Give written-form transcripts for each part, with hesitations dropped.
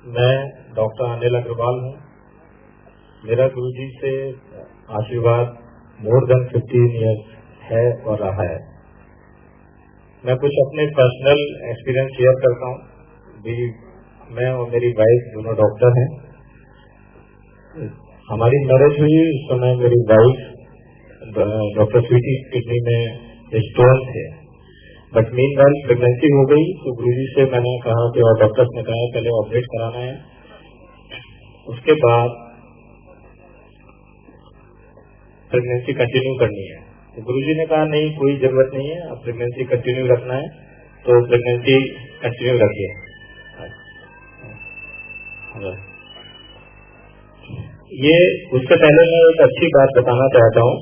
मैं डॉक्टर अनिल अग्रवाल हूँ। मेरा गुरुजी से आशीर्वाद मोर देन 15 ईयर्स है और रहा है। मैं कुछ अपने पर्सनल एक्सपीरियंस शेयर करता हूँ। मैं और मेरी वाइफ दोनों डॉक्टर हैं। हमारी मैरिज हुई उस समय मेरी वाइफ डॉक्टर स्वीटी किडनी में स्टोन थे, बट मीनवाइल प्रेगनेंसी हो गई तो गुरुजी से मैंने कहा कि और डॉक्टर्स ने कहा पहले ऑपरेट कराना है, उसके बाद प्रेगनेंसी कंटिन्यू करनी है। तो गुरुजी ने कहा नहीं, कोई जरूरत नहीं है, अब प्रेगनेंसी कंटिन्यू रखना है तो प्रेगनेंसी कंटिन्यू रखिए। ये उससे पहले मैं एक अच्छी बात बताना चाहता हूँ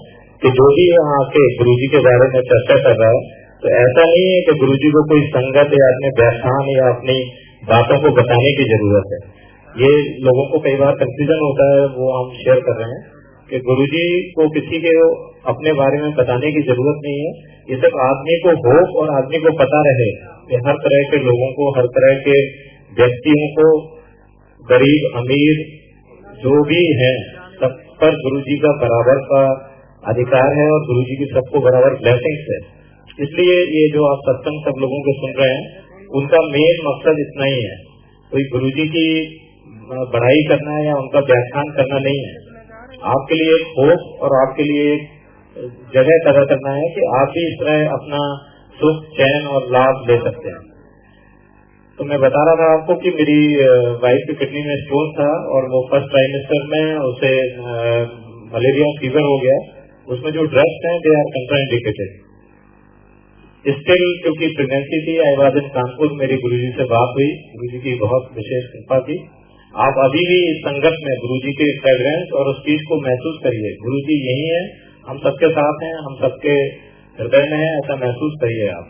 कि जो भी यहाँ आके गुरुजी के बारे में चर्चा कर रहा है तो ऐसा नहीं है कि गुरुजी को कोई संगत या अपने व्याख्यान या अपनी बातों को बताने की जरूरत है। ये लोगों को कई बार कंफ्यूजन होता है, वो हम शेयर कर रहे हैं कि गुरुजी को किसी के अपने बारे में बताने की जरूरत नहीं है। ये सब आदमी को हो और आदमी को पता रहे कि हर तरह के लोगों को, हर तरह के व्यक्तियों को, गरीब अमीर जो भी है, सब पर गुरुजी का बराबर का अधिकार है और गुरुजी की सबको बराबर ब्लेसिंग्स है। इसलिए ये जो आप सत्संग सब लोगों को सुन रहे हैं उनका मेन मकसद इतना ही है, कोई गुरुजी की बड़ाई करना है या उनका व्याख्यान करना नहीं है। आपके लिए एक होप और आपके लिए एक जगह पैदा करना है कि आप भी इस तरह अपना सुख, चैन और लाभ ले सकते हैं। तो मैं बता रहा था आपको कि मेरी वाइफ की किडनी में स्टोन था और वो फर्स्ट ट्राइमेस्टर में उसे मलेरिया फीवर हो गया। उसमें जो ड्रग्स हैं दे आर कंट्राइंडिकेटेड। स्टिल क्योंकि प्रेगनेंसी थी, आई वाज इन कानपुर, मेरी गुरुजी से बात हुई, गुरुजी की बहुत विशेष कृपा थी। आप अभी भी इस संगत में गुरुजी के फ्रेग्रेंस और उस चीज को महसूस करिए। गुरुजी यही है, हम सबके साथ हैं, हम सबके हृदय में है, ऐसा महसूस करिए आप।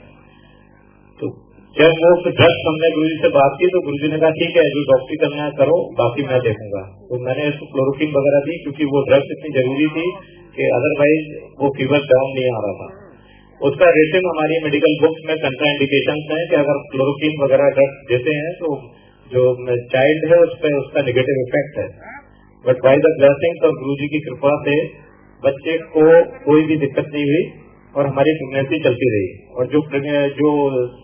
तो जब वो ड्रग्स हमने गुरुजी से बात की तो गुरुजी ने कहा ठीक है, जो डॉक्टरी करना है करो, बाकी मैं देखूंगा। तो मैंने इसको क्लोरोक्विन वगैरह दी क्योंकि वो ड्रग्स इतनी जरूरी थी कि अदरवाइज वो फीवर डाउन नहीं आ रहा था। उसका रेटिंग हमारी मेडिकल बुक्स में कंट्राइंडिकेशन है कि अगर क्लोरोक्विन वगैरह ड्रग्स देते हैं तो जो चाइल्ड है उस पर उसका नेगेटिव इफेक्ट है। बट बाय द ब्लेसिंग्स और गुरुजी की कृपा से बच्चे को कोई भी दिक्कत नहीं हुई और हमारी प्रेगनेंसी चलती रही। और जो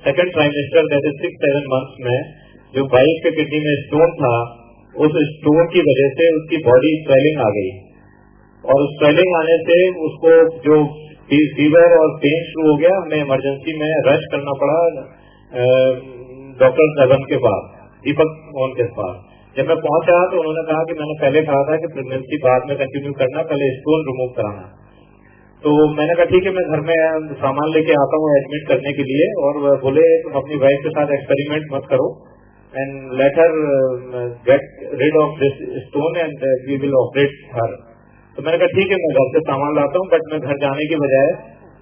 second trimester that is 6-7 months में जो वाइफ के किडनी में स्टोन था, उस स्टोन की वजह से उसकी बॉडी स्वेलिंग आ गई और स्वेलिंग आने से उसको जो फीवर और पेन शुरू हो गया। हमें इमरजेंसी में रश करना पड़ा डॉक्टर दबन के पास, दीपक मोहन के पास। जब मैं पहुंचा तो उन्होंने कहा कि मैंने पहले कहा था कि प्रेगनेंसी बाद में कंटिन्यू करना, पहले स्टोन रिमूव कराना। तो मैंने कहा ठीक है, मैं घर में सामान लेके आता हूँ एडमिट करने के लिए। और बोले तुम अपनी वाइफ के साथ एक्सपेरिमेंट मत करो and let her get rid of this stone and we will operate her. तो मैंने कहा ठीक है, मैं घर से सामान लाता हूँ। बट मैं घर जाने की बजाय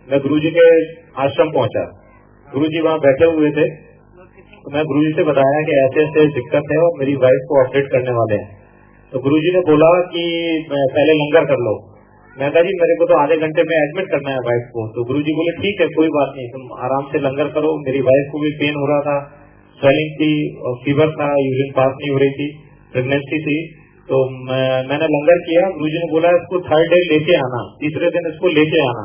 मैं गुरुजी के आश्रम पहुंचा। गुरुजी वहाँ बैठे हुए थे तो मैं गुरुजी से बताया कि ऐसे ऐसे दिक्कत है और मेरी वाइफ को ऑपरेट करने वाले हैं। तो गुरुजी ने बोला कि पहले लंगर कर लो। मैं कहा जी मेरे को तो आधे घंटे में एडमिट करना है वाइफ को। तो गुरुजी बोले ठीक है, कोई बात नहीं, तुम आराम से लंगर करो। मेरी वाइफ को भी पेन हो रहा था, स्वेलिंग थी और फीवर था, यूरिन पास नहीं हो रही थी, प्रेगनेंसी थी। तो मैंने लंगर किया। गुरुजी ने बोला इसको थर्ड डे लेके आना, तीसरे दिन इसको लेके आना।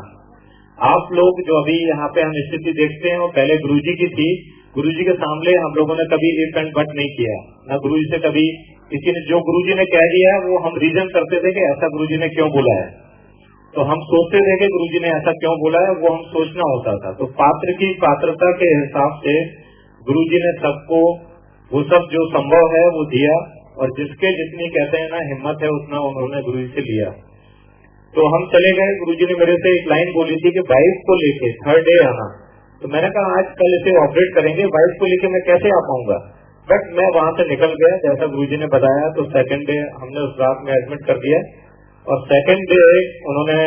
आप लोग जो अभी यहाँ पे हम स्थिति देखते हैं वो पहले गुरुजी की थी। गुरुजी के सामने हम लोगों ने कभी इफ एंड बट नहीं किया, न गुरुजी से कभी किसी ने जो गुरुजी ने कह दिया है वो हम रीजन करते थे कि ऐसा गुरुजी ने क्यों बोला है। तो हम सोचते थे कि गुरुजी ने ऐसा क्यों बोला है, वो हम सोचना होता था। तो पात्र की पात्रता के हिसाब से गुरुजी ने सबको वो सब जो संभव है वो दिया और जिसके जितनी कहते हैं ना हिम्मत है उतना उन्होंने गुरुजी से लिया। तो हम चले गए। गुरुजी ने मेरे से एक लाइन बोली थी कि वाइफ को लेके थर्ड डे आना। तो मैंने कहा आज कल इसे ऑपरेट करेंगे, वाइफ को लेके मैं कैसे आ पाऊंगा। बट मैं वहां से निकल गया जैसा गुरुजी ने बताया। तो सेकंड डे हमने उस रात में एडमिट कर दिया और सेकंड डे उन्होंने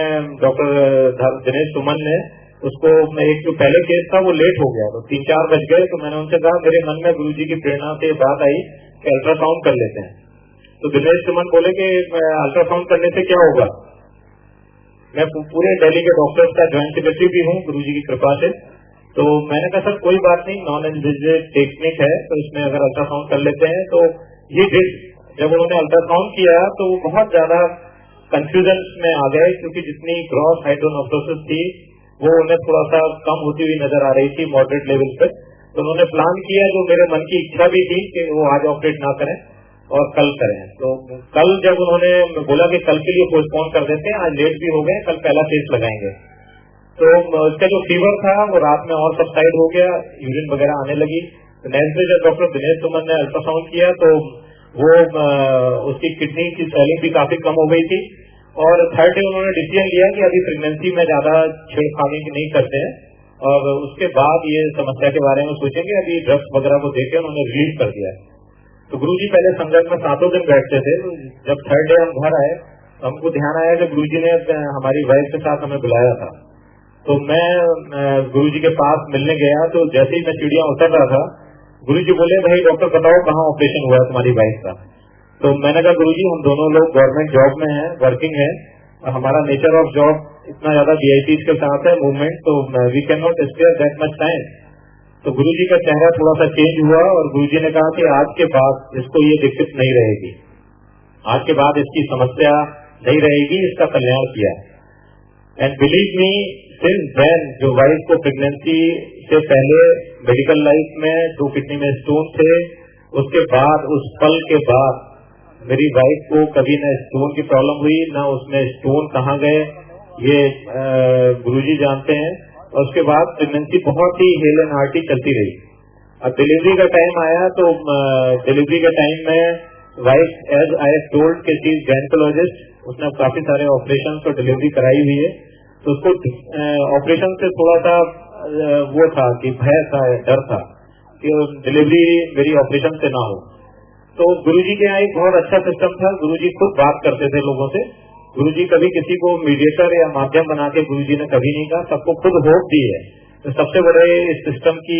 डॉक्टर दिनेश सुमन ने उसको, एक जो पहले केस था वो लेट हो गया तो 3-4 बज गए। तो मैंने उनसे कहा, मेरे मन में गुरुजी की प्रेरणा से बात आई कि अल्ट्रासाउंड कर लेते हैं। तो दिनेश सुमन बोले कि अल्ट्रासाउंड करने से क्या होगा। मैं पूरे दिल्ली के डॉक्टर्स का ज्वाइंट सेक्रेटरी भी हूँ गुरुजी की कृपा से। तो मैंने कहा सर कोई बात नहीं, नॉन इन्वेजिव टेक्निक है, तो इसमें अगर अल्ट्रासाउंड कर लेते हैं। तो ये जब उन्होंने अल्ट्रासाउंड किया तो वो बहुत ज्यादा कंफ्यूजन में आ गए, क्योंकि जितनी ग्रॉस हाइड्रोनेफ्रोसिस थी वो उन्हें थोड़ा सा कम होती हुई नजर आ रही थी मॉडरेट लेवल पे। तो उन्होंने प्लान किया, जो मेरे मन की इच्छा भी थी कि वो आज ऑपरेट ना करें और कल करें। तो कल जब उन्होंने बोला कि कल के लिए पोस्टपोन कर देते हैं, आज लेट भी हो गए, कल पहला केस लगाएंगे। तो उसका जो फीवर था वो रात में और सबसाइड हो गया, यूरिन वगैरह आने लगी। तो नेक्स्ट डे जब डॉक्टर दिनेश सुमन ने अल्ट्रासाउंड किया तो वो उसकी किडनी की स्वेलिंग भी काफी कम हो गई थी। और थर्ड डे उन्होंने डिसीजन लिया कि अभी प्रेगनेंसी में ज्यादा छेड़खानी नहीं करते हैं और उसके बाद ये समस्या के बारे में सोचेंगे। अभी ड्रग्स वगैरह को देके उन्होंने रिलीज कर दिया। तो गुरुजी पहले संगत में 7 दिन बैठते थे। जब थर्ड डे हम घर आए तो हमको ध्यान आया कि गुरुजी ने हमारी वाइफ के साथ हमें बुलाया था। तो मैं गुरुजी के पास मिलने गया, तो जैसे ही मैं सीढ़ियां उतर रहा था, गुरुजी बोले भाई डॉक्टर बताओ कहाँ ऑपरेशन हुआ है तुम्हारी वाइफ का। तो मैंने कहा गुरुजी हम दोनों लोग गवर्नमेंट जॉब में हैं, वर्किंग है, हमारा नेचर ऑफ जॉब इतना ज्यादा वीआईपीज के साथ है मूवमेंट, तो we can not spare that much time. तो गुरुजी का चेहरा थोड़ा सा चेंज हुआ और गुरुजी ने कहा कि आज के बाद इसको ये दिक्कत नहीं रहेगी, आज के बाद इसकी समस्या नहीं रहेगी, इसका कल्याण किया। And believe me, since then जो वाइफ को प्रेगनेंसी से पहले मेडिकल लाइफ में 2 किडनी में स्टोन थे, उसके बाद उस पल के बाद मेरी वाइफ को कभी न स्टोन की प्रॉब्लम हुई, न उसमें स्टोन कहाँ गए ये गुरुजी जानते हैं। और उसके बाद प्रेगनेंसी बहुत ही हेल एंड हार्टी चलती रही। अब डिलीवरी का टाइम आया तो डिलीवरी के टाइम में wife as I have told कि शी इज गायनेकोलॉजिस्ट, उसने काफी सारे ऑपरेशन और डिलीवरी कराई हुई है, तो उसको ऑपरेशन से थोड़ा सा वो था कि भय था, डर था कि डिलीवरी मेरी ऑपरेशन से ना हो। तो गुरुजी के यहाँ एक बहुत अच्छा सिस्टम था, गुरुजी खुद बात करते थे लोगों से। गुरुजी कभी किसी को मीडिएटर या माध्यम बना के गुरुजी ने कभी नहीं कहा, सबको खुद होप दी है। तो सबसे बड़े इस सिस्टम की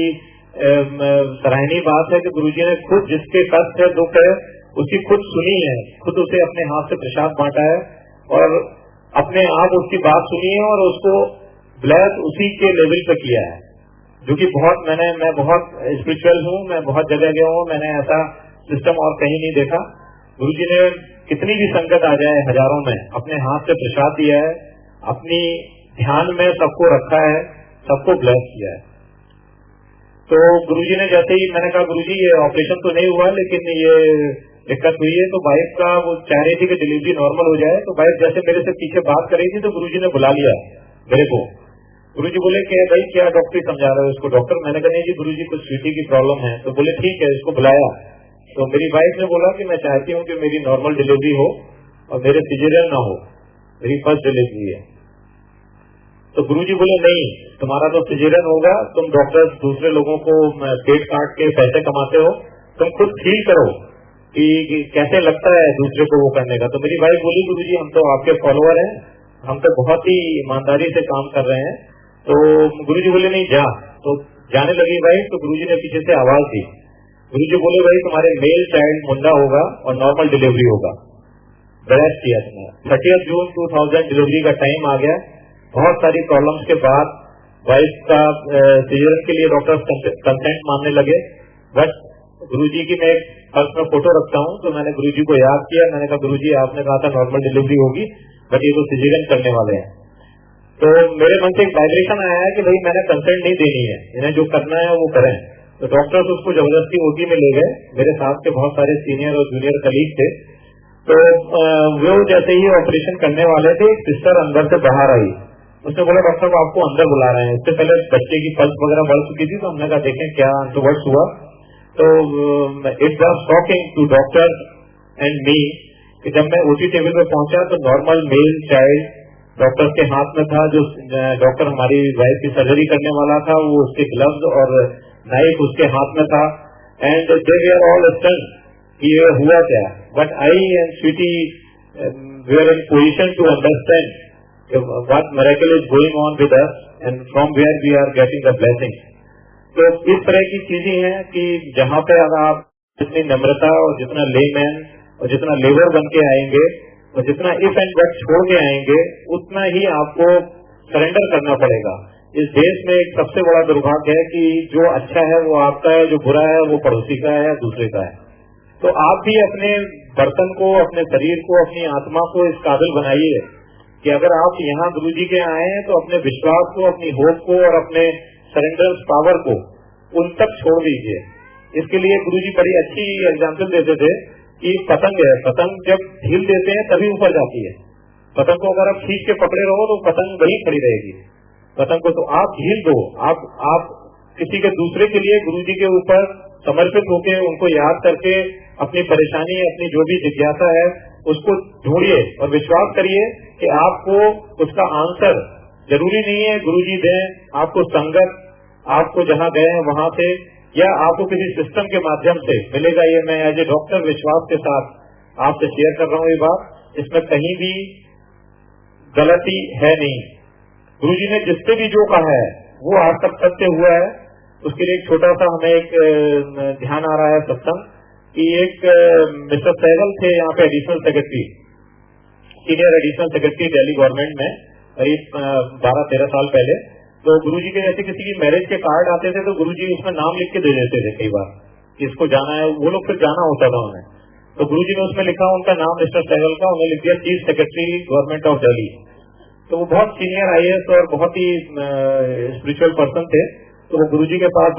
सराहनीय बात है कि गुरुजी ने खुद जिसके कष्ट है, दुख है, उसकी खुद सुनी है, खुद उसे अपने हाथ से प्रसाद बांटा है और अपने आप उसकी बात सुनी है और उसको ब्लेस उसी के लेवल पे किया है, जो कि बहुत मैं बहुत स्पिरिचुअल हूँ, मैं बहुत जगह गया हूँ, मैंने ऐसा सिस्टम और कहीं नहीं देखा। गुरुजी ने कितनी भी संकट आ जाए हजारों में, अपने हाथ से प्रसाद दिया है, अपनी ध्यान में सबको रखा है, सबको ब्लेस किया है। तो गुरुजी ने जैसे ही मैंने कहा गुरुजी ये ऑपरेशन तो नहीं हुआ लेकिन ये दिक्कत हुई है, तो वाइफ का वो चाह रही थी कि डिलीवरी नॉर्मल हो जाए। तो वाइफ जैसे मेरे से पीछे बात कर रही थी तो गुरुजी ने बुला लिया मेरे को। गुरुजी बोले कि भाई क्या डॉक्टर समझा रहे हो इसको। डॉक्टर मैंने कहा नहीं जी गुरुजी कुछ स्वीटी की प्रॉब्लम है। तो बोले ठीक है, इसको बुलाया। तो मेरी वाइफ ने बोला कि मैं चाहती हूँ कि मेरी नॉर्मल डिलीवरी हो और मेरे सिजेरियन ना हो, मेरी फर्स्ट डिलीवरी है। तो गुरुजी बोले नहीं, तुम्हारा तो सिजेरियन होगा, तुम डॉक्टर दूसरे लोगों को पेट काट के पैसे कमाते हो, तुम खुद फील करो कि कैसे लगता है दूसरे को वो करने का। तो मेरी वाइफ बोली गुरुजी हम तो आपके फॉलोअर हैं, हम तो बहुत ही ईमानदारी से काम कर रहे हैं। तो गुरुजी बोले नहीं जा। तो जाने लगी वाइफ, तो गुरुजी ने पीछे से आवाज दी। गुरुजी बोले भाई तुम्हारे मेल चाइल्ड मुंडा होगा और नॉर्मल डिलीवरी होगा। ब्लेस किया तुमने। 30 जून 2000 डिलीवरी का टाइम आ गया। बहुत सारी प्रॉब्लम्स के बाद वाइफ का सिजेरियन के लिए डॉक्टर कंसेंट मांगने लगे। बस गुरुजी की मैं पर्स में फोटो रखता हूँ, तो मैंने गुरुजी को याद किया। मैंने कहा गुरुजी आपने कहा था नॉर्मल डिलीवरी होगी, बट ये तो सिजेरियन करने वाले हैं। तो मेरे मन से एक वाइब्रेशन आया है कि भाई मैंने कंसेंट नहीं देनी है, इन्हें जो करना है वो करें। तो डॉक्टर्स उसको जबरदस्ती ओटी में ले गए। मेरे साथ के बहुत सारे सीनियर और जूनियर कलीग थे। तो वो जैसे ही ऑपरेशन करने वाले थे, एक सिस्टर अंदर से बाहर आई। उसने बोला डॉक्टर साहब आपको अंदर बुला रहे हैं। इससे पहले बच्चे की पल्स वगैरह बढ़ चुकी थी, तो हमने कहा देखें क्या अंतर्वर्ष हुआ। तो it was shocking to doctor and me कि जब मैं ओटी टेबल पे पहुंचा तो नॉर्मल मेल चाइल्ड डॉक्टर के हाथ में था। जो डॉक्टर हमारी वाइफ की सर्जरी करने वाला था, वो उसके ग्लव्स और नाइफ उसके हाथ में था। And they were all stun कि ये हुआ क्या। But I and Sweety we are in position to understand what miracle is going on with us and from where we are getting the blessing. तो इस तरह की चीजें हैं कि जहाँ पे अगर आप जितनी नम्रता और जितना लेमैन और जितना लेबर बन के आएंगे और जितना इफ एंड बट छोड़ के आएंगे, उतना ही आपको सरेंडर करना पड़ेगा। इस देश में एक सबसे बड़ा दुर्भाग्य है कि जो अच्छा है वो आपका है, जो बुरा है वो पड़ोसी का है या दूसरे का है। तो आप भी अपने बर्तन को, अपने शरीर को, अपनी आत्मा को इस काबिल बनाइए कि अगर आप यहाँ गुरु जी के आए हैं तो अपने विश्वास को, अपनी होप को और अपने सरेंडर पावर को उन तक छोड़ दीजिए। इसके लिए गुरु जी बड़ी अच्छी एग्जाम्पल देते थे कि पतंग है, पतंग जब ढील देते हैं तभी ऊपर जाती है। पतंग को अगर आप खींच के पकड़े रहो तो पतंग वहीं खड़ी रहेगी। पतंग को तो आप ढील दो, आप किसी के दूसरे के लिए गुरु जी के ऊपर समर्पित होकर उनको याद करके अपनी परेशानी, अपनी जो भी जिज्ञासा है उसको ढूंढिए और विश्वास करिए कि आपको उसका आंसर जरूरी नहीं है गुरु जी दें, आपको संगत, आपको जहाँ गए हैं वहां से या आपको किसी सिस्टम के माध्यम से मिलेगा। ये मैं एज ए डॉक्टर विश्वास के साथ आपसे शेयर कर रहा हूँ ये बात, इसमें कहीं भी गलती है नहीं। गुरु जी ने जिससे भी जो कहा है वो आज तक सत्य हुआ है। उसके लिए एक छोटा सा हमें एक ध्यान आ रहा है सत्संग कि एक मिस्टर सहगल थे यहाँ पे additional secretary, senior additional secretary Delhi government में करीब 12-13 साल पहले। तो गुरु जी के जैसे किसी की मैरिज के कार्ड आते थे तो गुरु जी उसमें नाम लिख के दे देते थे कई बार कि इसको जाना है, वो लोग फिर जाना होता था उन्हें। तो गुरु जी ने उसमें लिखा उनका नाम मिस्टर सहगल का, उन्हें लिख दिया chief secretary government of Delhi. तो वो बहुत सीनियर IAS और बहुत ही स्पिरिचुअल पर्सन थे। तो वो गुरु जी के पास